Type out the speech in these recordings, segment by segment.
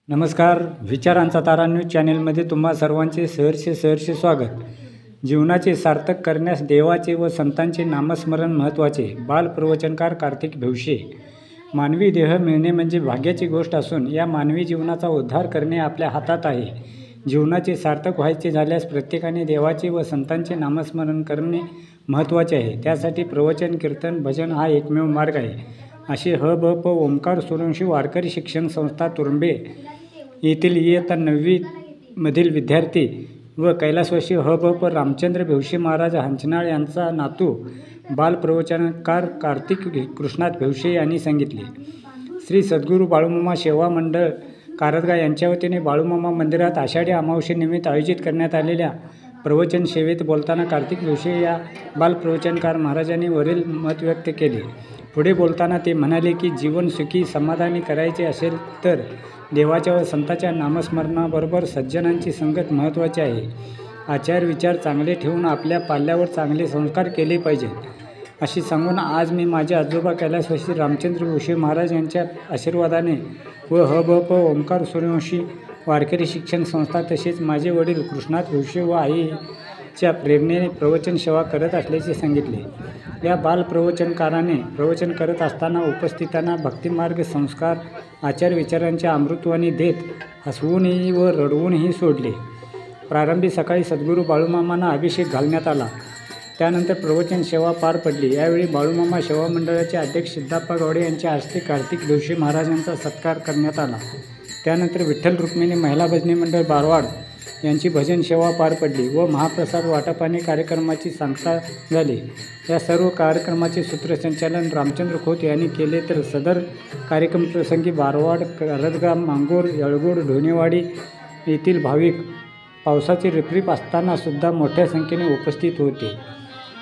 नमस्कार. विचारांचा तारा न्यूज चॅनेलमध्ये तुम्हा सर्वांचे सहर्ष स्वागत. जीवनाचे सार्थक करण्यास देवाचे व संतांचे नामस्मरण महत्त्वाचे. बालप्रवचनकार कार्तिक भिवशे. मानवी देह मिळणे म्हणजे भाग्याची गोष्ट असून या मानवी जीवनाचा उद्धार करणे आपल्या हातात आहे. जीवनाचे सार्थक व्हायचे झाल्यास प्रत्येकाने देवाचे व संतांचे नामस्मरण करणे महत्त्वाचे आहे. त्यासाठी प्रवचन, कीर्तन, भजन हा एकमेव मार्ग आहे, असे ह.ब.प. ओंकार सूर्यवंशी वारकरी शिक्षण संस्था तुर्भे येथील इयत्ता 9वी मधील विद्यार्थी व कैलासवासी ह.ब.प. रामचंद्र भिवशे महाराज हंचनाळ यांचा नातू बालप्रवचनकार कार्तिक कृष्णात भिवशे यांनी सांगितले. श्री सद्गुरू बाळूमामा सेवा मंडळ कारदगा यांच्या वतीने बाळूमामा मंदिरात आषाढी अमावस्येनिमित्त आयोजित करण्यात आलेल्या प्रवचन सेवेत बोलताना कार्तिक भिवशे या बालप्रवचनकार महाराजांनी वरील मत व्यक्त केले. पुढे बोलताना ते म्हणाले की जीवन सुखी समाधानी करायचे असेल तर देवाच्या व संतांच्या नामस्मरणाबरोबर सज्जनांची संगत महत्त्वाची आहे. आचार विचार चांगले ठेवून आपल्या पाल्यावर चांगले संस्कार केले पाहिजेत, अशी सांगून आज मी माझे आजोबा कैलासवासी रामचंद्र भिवशे महाराज यांच्या आशीर्वादाने व ह.ब.प. ओंकार सूर्यवंशी वारकरी शिक्षण संस्था तसेच माझे वडील कृष्णात भिवशे व आईच्या प्रेरणेने प्रवचन सेवा करत असल्याचे सांगितले. या बालप्रवचनकाराने प्रवचन करत असताना उपस्थितांना भक्तिमार्ग, संस्कार, आचार विचारांचे अमृतवाणी देत हसवूनही व रडवूनही सोडले. प्रारंभी सकाळी सद्गुरू बाळूमामांना अभिषेक घालण्यात आला. त्यानंतर प्रवचन सेवा पार पडली. यावेळी बाळूमामा सेवा मंडळाचे अध्यक्ष सिद्धप्पा गावडे यांच्या हस्ते कार्तिक भिवशे महाराजांचा सत्कार करण्यात आला. त्यानंतर विठ्ठल रुक्मिणी महिला भजनी मंडळ बारवाड यांची भजन सेवा पार पडली व महाप्रसाद वाटपाने कार्यक्रमाची सांगता झाली. या सर्व कार्यक्रमाचे सूत्रसंचालन रामचंद्र खोत यांनी केले. तर सदर कार्यक्रमप्रसंगी बारवाड, कारदगा, मांगूर, येळगोड, ढोणेवाडी येथील भाविक पावसाची रिपरिप असताना सुद्धा मोठ्या संख्येने उपस्थित होते.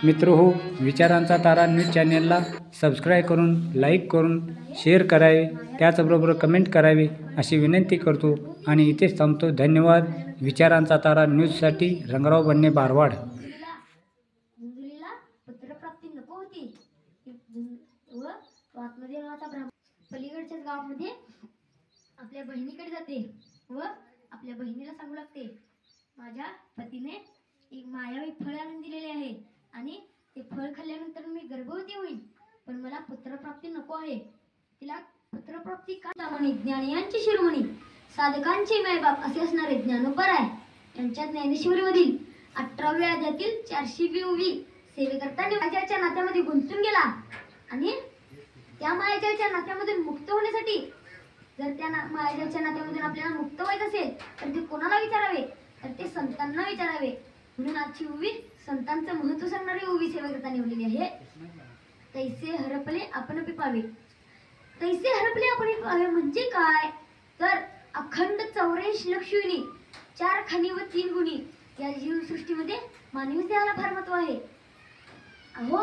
मित्रहो, विचारांचा तारा न्यूज चॅनेलला सबस्क्राईब करून, लाईक करून, शेअर करावे, त्याचबरोबर कमेंट करावी अशी विनंती करतो आणि इथेच थांबतो. धन्यवाद. विचारांचा तारा न्यूजसाठी रंगराव बन्ने, बारवाड. पुत्रप्राप्ती नको होती व आत्मदेवाचा पलीकडच्याच गावामध्ये आपल्या बहिणीकडे जाते व आपल्या बहिणीला सांगू लागते, माझ्या पतीने एक मायावी फळ आणून दिलेले आहे आणि ते फळ खाल्ल्यानंतर मी गर्भवती होईल, पण मला पुत्रप्राप्ती नको आहे. तिला पुत्रप्राप्ती का लावणी ज्ञानियांची शिरोमणी साधकांचे मायबाप असे असणारे ज्ञानोबराय यांच्या ज्ञानेश्वरीमधील 18व्या अध्यायातील 420वी सेवेकरता मायाजाळच्या नात्यामध्ये गुंतून गेला आणि त्या मायाजाळच्या नात्यामधून मुक्त होण्यासाठी जर त्या मायाजाळच्या नात्यामधून आपल्याला मुक्त व्हायचं असेल तर ते कोणाला विचारावे, तर ते संतांना विचारावे. म्हणून आजची उभी संतांचं महत्त्व सांगणारी उभी सेवेकरता निवडलेली आहे. तैसे हरपले आपण पिपावे. तैसे हरपले आपण पिपावे म्हणजे काय, तर अखंड 84 लक्षणी 4 खानी व 3 गुणी या जीवसृष्टीमध्ये मानवी देहाला फार महत्व आहे. अहो,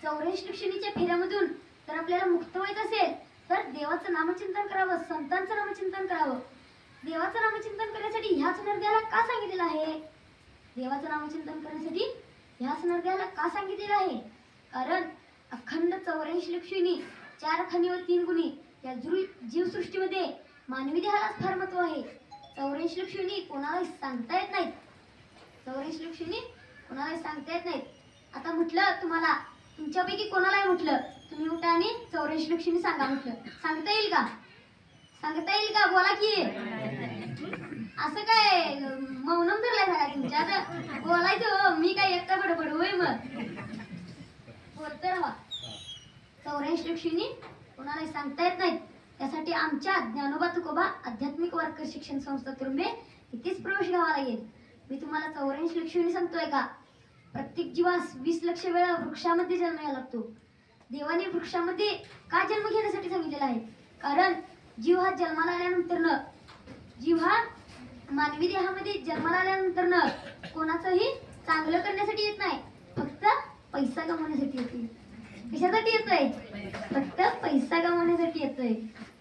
84 लक्षणीच्या फेऱ्यामधून तर आपल्याला मुक्त व्हायचं असेल तर देवाचं नामचिंतन करावं, संतांचं नामचिंतन करावं. देवाचं नामचिंतन करण्यासाठी ह्याच नरद्याला का सांगितलेलं आहे? देवाचं नामचिंतन करण्यासाठी ह्याच नरद्याला का सांगितलेलं आहे? कारण अखंड 84 लक्षणी 4 खानी व 3 गुणी या जीवसृष्टीमध्ये मानवी देहालाच फार महत्व आहे. 84 लक्षणी कोणालाही सांगता येत नाहीत. 84 लक्षणी कोणालाही सांगता येत नाहीत. आता म्हटलं तुम्हाला, तुमच्यापैकी कोणालाही म्हटलं तुम्ही उठा आणि 84 लक्षणी सांगा म्हटलं, सांगता येईल का? सांगता येईल का? बोला की. असं काय मौनम धरलाय सगळ्या तुमच्या? आता बोलायचं, मी काय एकटा बडबड होय? मग बोलते राहा. 84 लक्षणी कोणालाही सांगता येत नाहीत. त्यासाठी आमच्या ज्ञानोबा तुकोबा आध्यात्मिक वारकरी शिक्षण संस्था तुर्भे इथेच प्रवेश घ्यावा लागेल. मी तुम्हाला 84 लक्षणी सांगतोय का? प्रत्येक जीवास 20 लक्ष वेळा वृक्षामध्ये जन्म घ्यावा लागतो. देवाने वृक्षामध्ये का जन्म घेण्यासाठी सांगितलेला आहे? कारण जीव हा जन्माला आल्यानंतर जीव हा मानवी देहामध्ये जन्माला आल्यानंतर कोणाचंही चांगलं करण्यासाठी येत नाही, फक्त पैसा कमवण्यासाठी येते. कशासाठी येतोय? फक्त पैसा कमवण्यासाठी येतोय.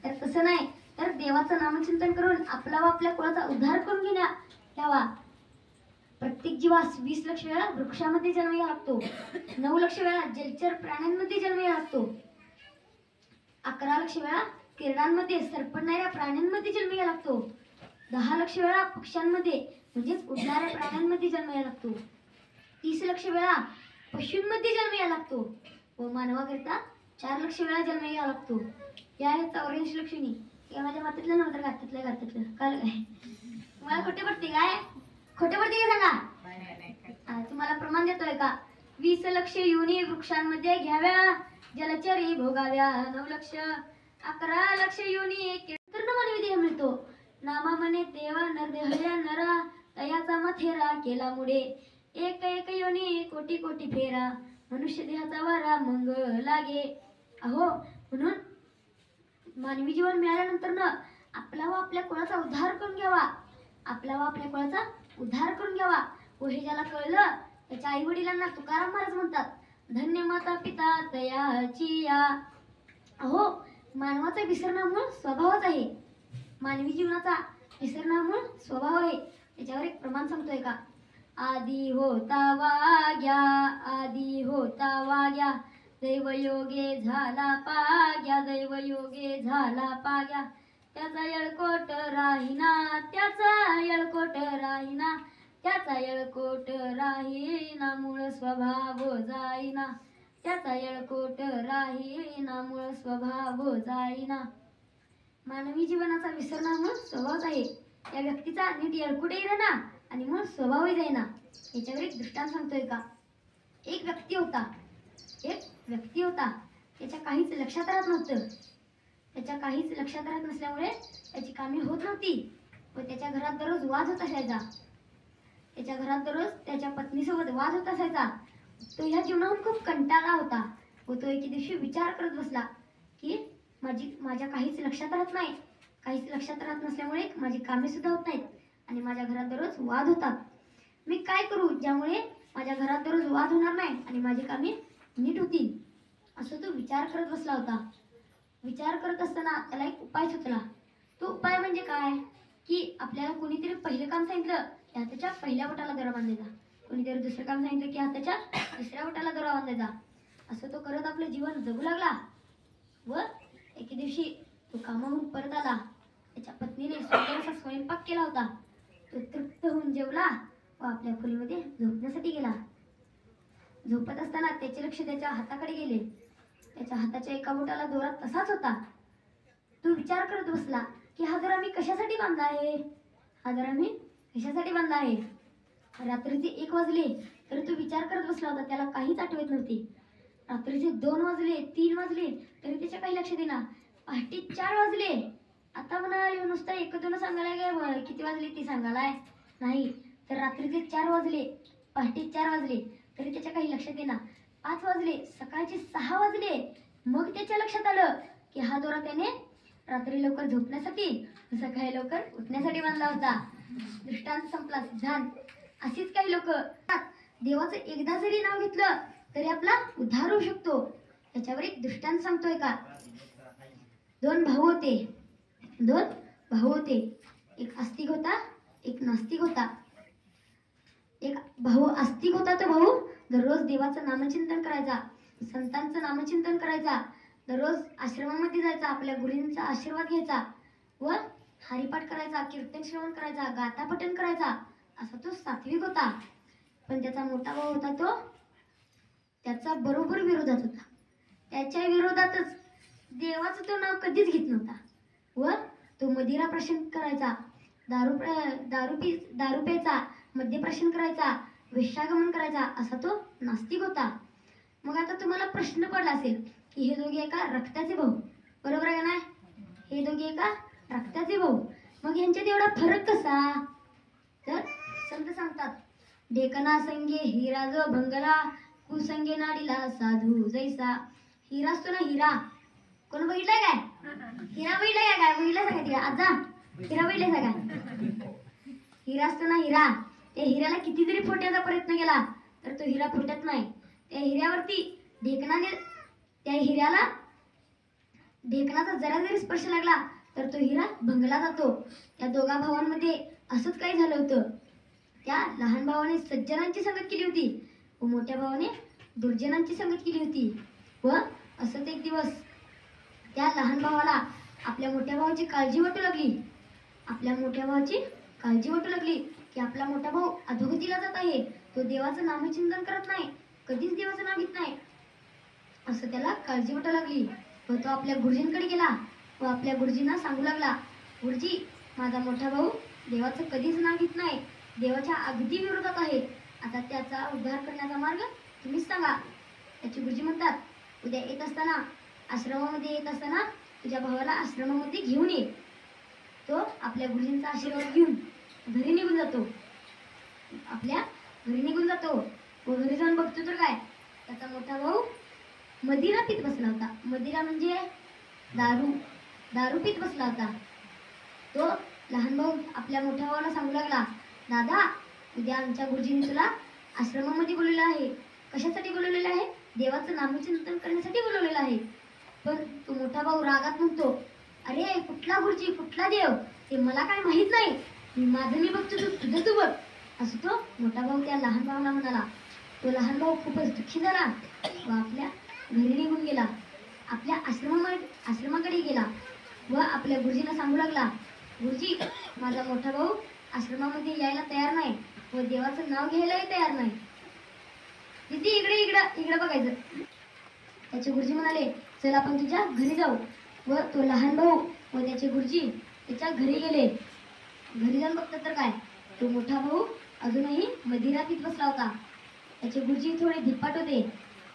तर तसं नाही, तर देवाचं नामचिंतन करून आपला व आपल्या कुळाचा उद्धार करून घ्यावा. प्रत्येक जीवास 20 लक्ष वेळा वृक्षामध्ये जन्म घ्यावा लागतो. 9 लक्ष वेळा जलचर प्राण्यांमध्ये जन्म घ्यावा लागतो. 11 लक्ष वेळा किरणांमध्ये सरपडणाऱ्या प्राण्यांमध्ये जन्म घ्यावा लागतो. 10 लक्ष वेळा पक्ष्यांमध्ये म्हणजेच उडणाऱ्या प्राण्यांमध्ये जन्म यायला लागतो. 30 लक्ष वेळा पशूंमध्ये जन्म यायला लागतो व मानवाकरिता 4 लक्ष वेळा जन्म यायला लागतो. या आहेत 84 लक्षणी. या माझ्या मातीतलं नव्हतं, गातातलं काल काय तुम्हाला खोटे पडते काय? खोटे पडते का सांगा? तुम्हाला प्रमाण देतोय का? 20 लक्ष योनी वृक्षांमध्ये घ्याव्या, जलचरी भोगाव्या. 9 लक्ष 11 लक्ष योनी तर मानवी देह मिळतो. नामा म्हणे देवा नरदेहया नरा, तयाचा मथेरा केला मुडे. एक एक योनी कोटी कोटी फेरा, मनुष्य देहाचा वारा मंग लागे. अहो, म्हणून मानवी जीवन मिळाल्यानंतर ना आपला व आपल्या कुळाचा उद्धार करून घ्यावा. आपला व आपल्या कुळाचा उद्धार करून घ्यावा. व हे ज्याला कळलं त्याच्या आई वडिलांना तुकाराम महाराज म्हणतात, धन्य माता पिता तयाची या. अहो, मानवाचा विसरणामूळ स्वभावच आहे. मानवी जीवनाचा विसरणामूळ स्वभाव आहे. त्याच्यावर एक प्रमाण सांगतोय का? आदी होता वाग्या, आदी होता वाग्या, दैवयोगे झाला पाग्या, दैवयोगे झाला पाग्या. त्याचा येळकोट राहिना, त्याचा येळकोट राहिना, त्याचा येळकोट राहिना, मूळ स्वभाव जाईना, त्याचा येळकोट राहिना, मूळ स्वभाव जाईना. मानवी जीवनाचा विसरणामूळ स्वभावच आहे. या व्यक्तीचा नीट येळकोटही राहिना आणि मूळ स्वभावही जाईना. याच्यावर एक दृष्टांत सांगतोय का? एक व्यक्ती होता. त्याच्या काहीच लक्षात राहत नव्हतं. त्याच्या काहीच लक्षात राहत नसल्यामुळे त्याची कामे होत नव्हती व त्याच्या घरात दररोज वाद होत असायचा. त्याच्या घरात दररोज त्याच्या पत्नीसोबत वाद होत असायचा. तो ह्या जीवनाहून खूप कंटाळला होता व तो एके दिवशी विचार करत बसला की माझ्या काहीच लक्षात राहत नाही. काहीच लक्षात राहत नसल्यामुळे माझी कामे सुद्धा होत नाहीत आणि माझ्या घरात दररोज वाद होतात. मी काय करू ज्यामुळे माझ्या घरात दररोज वाद होणार नाही आणि माझी कामे नीट होतील? असं तो विचार करत बसला होता. विचार करत असताना त्याला एक उपाय सुचला. तो उपाय म्हणजे काय की आपल्याला कोणीतरी पहिलं काम सांगितलं की हाताच्या पहिल्या बोटाला दोरा बांधायचा, कोणीतरी दुसरं काम सांगितलं की हाताच्या दुसऱ्या बोटाला दोरा बांधायचा. असं तो करत आपलं जीवन जगू लागला व एके दिवशी तो कामाहून परत आला. त्याच्या पत्नीने सुंदर असा स्वयंपाक केला होता. तो तृप्त होऊन जेवला व आपल्या खोलीमध्ये झोपण्यासाठी गेला. झोपत असताना त्याचे लक्ष त्याच्या हाताकडे गेले. त्याच्या हाताच्या एका बोटाला दोरा तसाच होता. तो विचार करत बसला की हा दोरा मी कशासाठी बांधला आहे, हा दोरा मी कशासाठी बांधला आहे. रात्रीचे 1 वाजले तरी तो विचार करत बसला होता. त्याला काहीच आठवत नव्हते. रात्रीचे 2 वाजले, 3 वाजले तरी त्याच्या काही लक्ष देना. पहाटे 4 वाजले. आता म्हणाले नुसतं 1-2 सांगायला काय, किती वाजले ती सांगायलाय नाही. तर रात्रीचे 4 वाजले, पहाटे 4 वाजले तरी त्याच्या काही लक्षात येईना. 5 वाजले, सकाळचे 6 वाजले. मग त्याच्या लक्षात आलं की हा दोरा त्याने रात्री लवकर झोपण्यासाठी, सकाळी लवकर उठण्यासाठी बांधला होता. दृष्टांत संपला. सिद्धांत. अशीच काही लोक देवाचं एकदा जरी नाव घेतलं तरी आपला उद्धार होऊ शकतो. त्याच्यावर एक दृष्टांत सांगतोय का? 2 भाऊ होते. एक आस्तिक होता, एक नास्तिक होता. एक भाऊ आस्तिक होता. तो भाऊ दररोज देवाचं नामचिंतन करायचा, संतांचं नामचिंतन करायचा, दररोज आश्रमामध्ये जायचा, आपल्या गुरूंचा आशीर्वाद घ्यायचा व हरिपाठ करायचा, कीर्तन श्रवण करायचा, गाथा पठण करायचा. असा तो सात्विक होता. पण त्याचा मोठा भाऊ होता तो त्याचा बरोबर विरोधात होता. त्याच्या विरोधातच देवाचं तो नाव कधीच घेत नव्हता व तो मदिराप्राशन करायचा, दारू प्यायचा, मद्यप्राशन करायचा, वेश्यागमन करायचा. असा तो नास्तिक होता. मग आता तुम्हाला प्रश्न पडला असेल की हे दोघे एका रक्ताचे भाऊ, बरोबर आहे का नाही? हे दोघे एका रक्ताचे भाऊ, मग यांच्यात एवढा फरक कसा? तर संत सांगतात, ढेकणा संगे हिरा जो भंगला, कुसंगे नाडीला साधू जैसा. हिरा असतो ना, हिरा कोण बघितलाय काय? हिरा बघितलाय काय? बघितला सांगा तिला आजा, हिरा बघितलाय सांगा. हिरा असतो ना, हिरा, त्या हिऱ्याला किती जरी फोडण्याचा प्रयत्न केला तर तो हिरा फुटत नाही. त्या हिऱ्यावरती त्या हिऱ्याला ढेकणाचा जरा जरी स्पर्श लागला तर तो हिरा भंगला जातो. त्या दोघा भावांमध्ये असंच काही झालं होतं. त्या लहान भावाने सज्जनांची संगत केली होती व मोठ्या भावाने दुर्जनांची संगत केली होती. व असंच एक दिवस त्या लहान भावाला आपल्या मोठ्या भावाची काळजी वाटू लागली. आपल्या मोठ्या भावाची काळजी वाटू लागली की आपला मोठा भाऊ अधोगतीला जात आहे. तो देवाचं नामचिंतन करत नाही, कधीच देवाचं नाव घेत नाही, असं त्याला काळजी वाटू लागली. व तो आपल्या गुरुजींकडे गेला व आपल्या गुरुजींना सांगू लागला, गुरुजी, माझा मोठा भाऊ देवाचं कधीच नाव घेत नाही, देवाच्या अगदी विरोधात आहे. आता त्याचा उद्धार करण्याचा मार्ग तुम्हीच सांगा. त्याचे गुरुजी म्हणतात, उद्या येत असताना, आश्रमामध्ये येत असताना तुझ्या भावाला आश्रमामध्ये घेऊन ये. तो आपल्या गुरुजींचा आशीर्वाद घेऊन घरी निघून जातो. आपल्या घरी निघून जातो व घरी जाऊन बघतो तर काय, त्याचा मोठा भाऊ मदिरा पीत बसला होता. मदिरा म्हणजे दारू, दारू पीत बसला होता. तो लहान भाऊ आपल्या मोठ्या भावाला सांगू लागला, दादा, उद्या आमच्या गुरुजींनी तुला आश्रमामध्ये बोलवलेलं आहे. कशासाठी बोलवलेलं आहे? देवाचं नामचिंतन करण्यासाठी बोलवलेलं आहे. पण तो मोठा भाऊ रागात म्हणतो, अरे कुठला गुरुजी, कुठला देव, ते मला काय माहित नाही, माझं मी बघतो, तुझं तू बघ, असं तो मोठा भाऊ त्या लहान भावाला म्हणाला. तो लहान भाऊ खूपच दुःखी झाला व आपल्या घरी निघून गेला. आपल्या आश्रमाकडे गेला व आपल्या गुरुजींना सांगू लागला, गुरुजी, माझा मोठा भाऊ आश्रमामध्ये यायला तयार नाही व देवाचं नाव घ्यायलाही तयार नाही. तिथे इकडं बघायचं. त्याचे गुरुजी म्हणाले, चल आपण तुझ्या घरी जाऊ. व तो लहान भाऊ व त्याचे गुरुजी त्याच्या घरी गेले. घरी जाऊन बघतात तर काय, तो मोठा भाऊ अजूनही मदिरा पीत बसला होता. त्याचे गुरुजी थोडे धिप्पाट होते.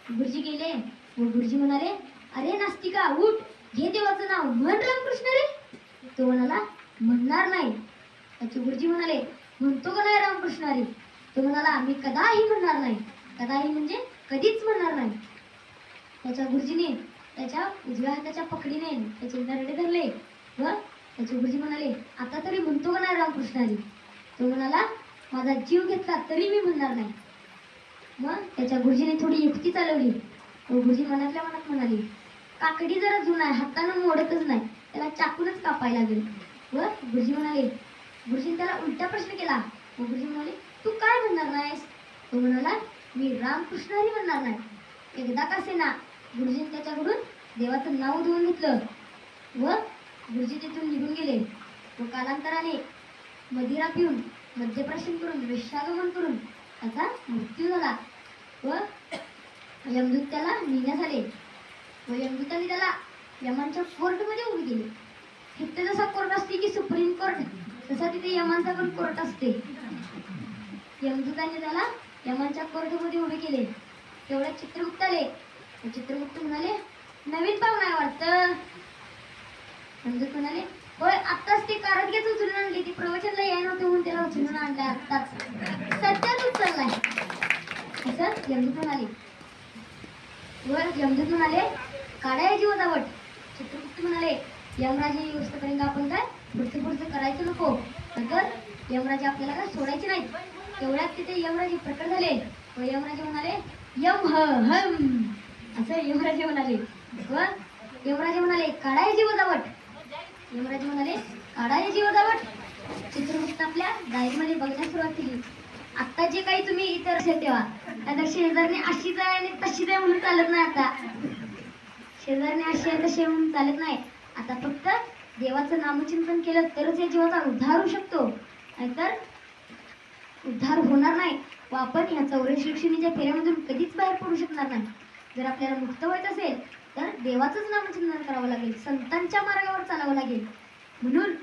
गुरुजी गेले व गुरुजी म्हणाले, अरे नास्तिका, उठ, घे देवाचं नाव, म्हण रामकृष्ण रे. तो म्हणाला, म्हणणार नाही. त्याचे गुरुजी म्हणाले, म्हणतो का नाही रामकृष्ण हरी? तो म्हणाला, मी कदाही म्हणणार नाही. कदाही म्हणजे कधीच म्हणणार नाही. त्याच्या गुरुजीने त्याच्या उजव्या हाताच्या पकडीने त्याचे नरडे धरले व त्याचे गुरुजी म्हणाले, आता तरी म्हणतो का नाही रामकृष्ण हरी? तो म्हणाला, माझा जीव घेतला तरी मी म्हणणार नाही. मग त्याच्या गुरुजीने थोडी युक्ती चालवली व गुरुजी मनातल्या मनात म्हणाले, काकडी जरा जुना आहे, हातानं मोडतच नाही, त्याला चाकूनच कापायला लागेल. व गुरुजी म्हणाले, गुरुजीने त्याला उलटा प्रश्न केला व गुरुजी म्हणाले, तू काय म्हणणार नाहीस? तो म्हणाला, मी रामकृष्ण हरी म्हणणार नाही. एकदा का सेना गुरुजीने त्याच्याकडून देवाचं नाव धुवून घेतलं व गुरुजी तिथून निघून गेले. व कालांतराने मदिरा पिऊन, मद्यप्राशन करून, वेश्यागमन करून त्याचा मृत्यू झाला. व यमदूत त्याला नेण्यात आले व यमदूताने त्याला यमांच्या कोर्टमध्ये उभी केली. तिथे जसा कोर्ट असते की सुप्रीम कोर्ट, तसा तिथे यमांचा पण कोर्ट असते. यमदूताने त्याला यमांच्या कोर्टमध्ये उभे केले. तेवढ्यात चित्रगुप्त आले. चित्रगुप्त म्हणाले, नवीन पाहुणा आहे वाटतं. यमदूत म्हणाले, होय, आत्ताच ते कारडग्याच उचलून आणले, ती प्रवचनला याय नव्हते म्हणून त्याला उचलून आणलं आत्ताच, सध्याच उचललाय, असं यमदूत म्हणाले. व यमदूत म्हणाले, काढायची वजावट. चित्रगुप्त म्हणाले, यमराजे येऊपर्यंत आपण काय पुढचं करायचं नको, तर यमराजे आपल्याला काय सोडायचे नाहीत. तेवढ्यात तिथे यमराजे प्रकट झाले व यमराजे म्हणाले, यम हम, असं यमराजे म्हणाले. व यमराजे म्हणाले, काढायची वजावट. यमराजे म्हणाले, काढायची वजावट. चित्रगुप्त आपल्या डायरीमध्ये बघण्यास सुरुवात केली. आता जे काही तुम्ही इतर असेल तेव्हा आता शेजारने अशीच आहे आणि तशीच आहे म्हणून चालत नाही. आता शेजारने अशी आहे तशी म्हणून चालत नाही. आता फक्त देवाचं नामचिंतन केलं तरच या जीवाचा उद्धार होऊ शकतो, नाहीतर उद्धार होणार नाही व आपण ह्या 84 लक्षणीच्या फेऱ्यामधून कधीच बाहेर पडू शकणार नाही. जर आपल्याला मुक्त व्हायचं असेल तर देवाचंच नामचिंतन करावं लागेल, संतांच्या मार्गावर चालावं लागेल. म्हणून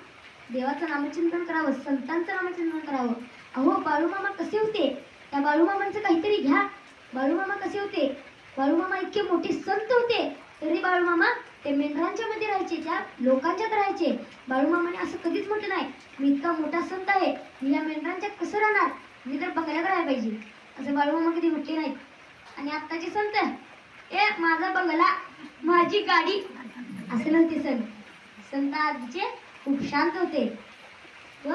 देवाचं नामचिंतन करावं, संतांचं नामचिंतन करावं. अहो, बाळूमामा कसे होते? त्या बाळूमामांचं काहीतरी घ्या. बाळूमामा कसे होते? बाळूमामा इतके मोठे संत होते, तरी बाळूमामा ते मेंढरांच्या मध्ये राहायचे, त्या लोकांच्यात राहायचे. बाळूमामाने असं कधीच म्हटलं नाही, मी इतका मोठा संत आहे, मी या मेंढरांच्यात कसं राहणार, मी तर बंगल्यात राहायला पाहिजे, असं बाळूमामा कधी म्हटले नाहीत. आणि आत्ताचे संत, ए माझा बंगला, माझी गाडी, असं नव्हते संत. संत आजचे खूप शांत होते. व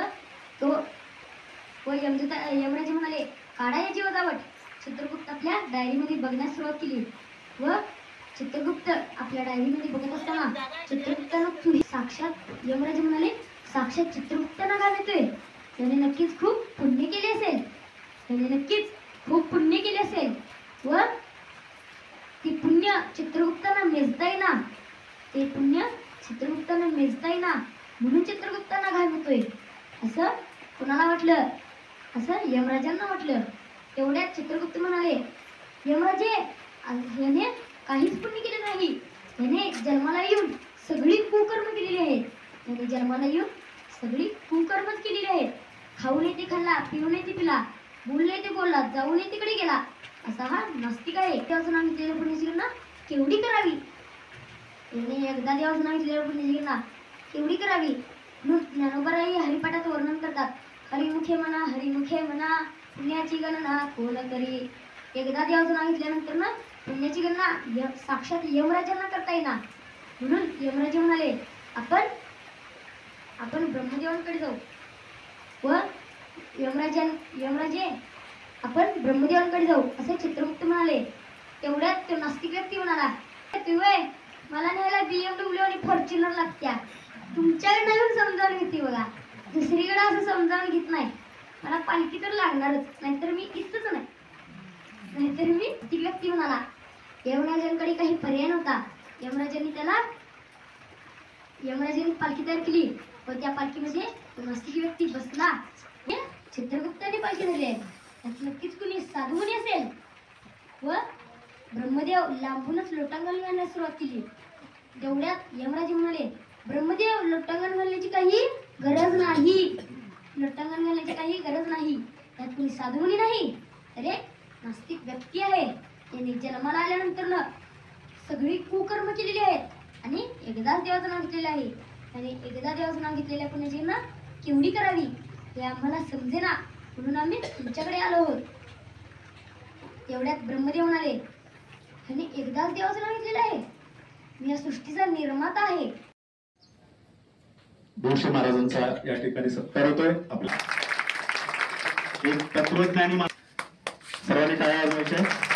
यमराजे म्हणाले, काढा याची वजावट. चित्रगुप्त आपल्या डायरीमध्ये बघण्यास सुरुवात केली. व चित्रगुप्त आपल्या डायरीमध्ये बघत असताना चित्रगुप्तानं तुम्ही साक्षात यमराजे म्हणाले, साक्षात चित्रगुप्तांना काय येतोय? त्याने नक्कीच खूप पुण्य केले असेल, त्याने नक्कीच खूप पुण्य केले असेल. व ती पुण्य चित्रगुप्तांना मेजता येईना, ते पुण्य चित्रगुप्तांना मेजता येईना. म्हणून चित्रगुप्तांना घाम येतोय असं कुणाला वाटलं? असं यमराजांना वाटलं. तेवढ्यात चित्रगुप्त म्हणाले, यमराजे, याने काहीच पुण्य केले नाही. याने जन्माला येऊन सगळी कुकर्म केलेली आहेत. याने जन्माला येऊन सगळी कुकर्मच केलेली आहेत. खाऊ नये ते खाल्ला, पिऊ नये ते पिला, बोलले ते बोलला, जाऊ नये तिकडे गेला, असा हा नास्तिक आहे. त्याचं नाव घेतलेल्या पुण्याची गणना केवढी करावी? याने एकदा देवाचं नाव घेतलेल्या पुण्याची गणना केवढी करावी? म्हणून ज्ञानोबाराही हरिपाठात वर्णन करतात. हरिमुखे म्हणा पुण्याची गणना कोण करी. एकदा देवाचं नाव घेतल्यानंतर ना पुण्याची गणना साक्षात यमराजांना करता येणार. म्हणून यमराजे म्हणाले, आपण ब्रह्मदेवांकडे जाऊ. व यमराजे आपण ब्रह्मदेवांकडे जाऊ असे चित्रगुप्त म्हणाले. तेवढ्यात तो नास्तिक व्यक्ती म्हणाला, मला न्यायला BMW आणि फॉर्च्युनर लागत्या. तुमच्याकडे येऊन समजावून घेते बघा, दुसरीकडे असं समजावून घेत नाही. मला पालखी तर लागणारच, नाहीतर मी इथंच नाही. नाहीतर मी ती व्यक्ती म्हणाला. यमराजांकडे काही पर्याय नव्हता. यमराजांनी पालखी तयार केली व त्या पालखीमध्ये तो नास्तिक व्यक्ती बसला. चित्रगुप्तांनी पालखी धरली आहे. त्यात नक्कीच कुणी साधुमुनी असेल. व ब्रह्मदेव लांबूनच लोटांगण घालण्यास सुरुवात केली. तेवढ्यात यमराजे म्हणाले, ब्रह्मदेव, लोटांगण घालण्याची काही गरज नाही. लोटांगण घालण्याची काही गरज नाही. त्यात कुणी साधुमुनी नाही, अरे नास्तिक व्यक्ती आहे. याने जन्माला आल्यानंतर न सगळी कुकर्म केलेली आहेत आणि एकदाच देवाचं नाव घेतलेलं आहे. आणि एकदा देवाचं नाव घेतलेल्या पुण्याची ना केवढी करावी हे आम्हाला समजेना, म्हणून आम्ही तुमच्याकडे आलो आहोत. तेवढ्यात ब्रह्मदेव म्हणाले, आणि एकदाच देवाचं नाव घेतलेलं आहे. मी या सृष्टीचा निर्माता आहे. जोशी महाराजांचा या ठिकाणी सत्कार होतोय. आपला एक तत्वज्ञानी सर्वांनी टाळ्या वाजवायच्या.